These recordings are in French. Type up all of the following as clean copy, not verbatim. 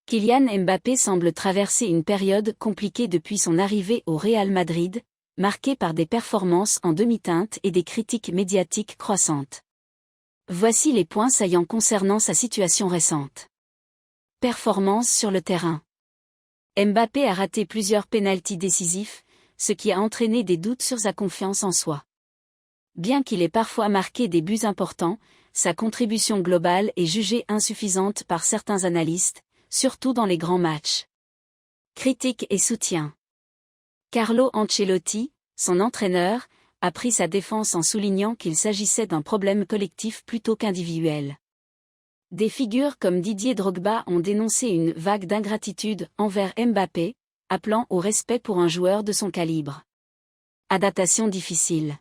Kylian Mbappé semble traverser une période compliquée depuis son arrivée au Real Madrid, marquée par des performances en demi-teinte et des critiques médiatiques croissantes. Voici les points saillants concernant sa situation récente. Performance sur le terrain. Mbappé a raté plusieurs pénaltys décisifs, ce qui a entraîné des doutes sur sa confiance en soi. Bien qu'il ait parfois marqué des buts importants, sa contribution globale est jugée insuffisante par certains analystes, surtout dans les grands matchs. Critiques et soutien. Carlo Ancelotti, son entraîneur, a pris sa défense en soulignant qu'il s'agissait d'un problème collectif plutôt qu'individuel. Des figures comme Didier Drogba ont dénoncé une vague d'ingratitude envers Mbappé, appelant au respect pour un joueur de son calibre. Adaptation difficile.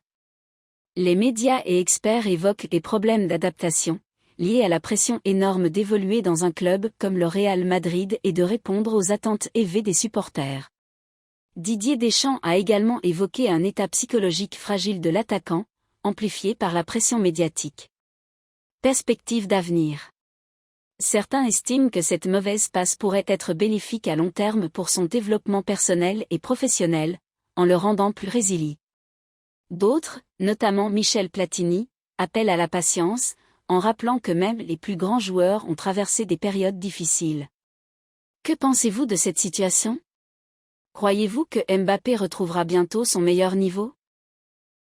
Les médias et experts évoquent les problèmes d'adaptation, liés à la pression énorme d'évoluer dans un club comme le Real Madrid et de répondre aux attentes élevées des supporters. Didier Deschamps a également évoqué un état psychologique fragile de l'attaquant, amplifié par la pression médiatique. Perspective d'avenir. Certains estiment que cette mauvaise passe pourrait être bénéfique à long terme pour son développement personnel et professionnel, en le rendant plus résilient. D'autres, notamment Michel Platini, appellent à la patience, en rappelant que même les plus grands joueurs ont traversé des périodes difficiles. Que pensez-vous de cette situation ? Croyez-vous que Mbappé retrouvera bientôt son meilleur niveau ?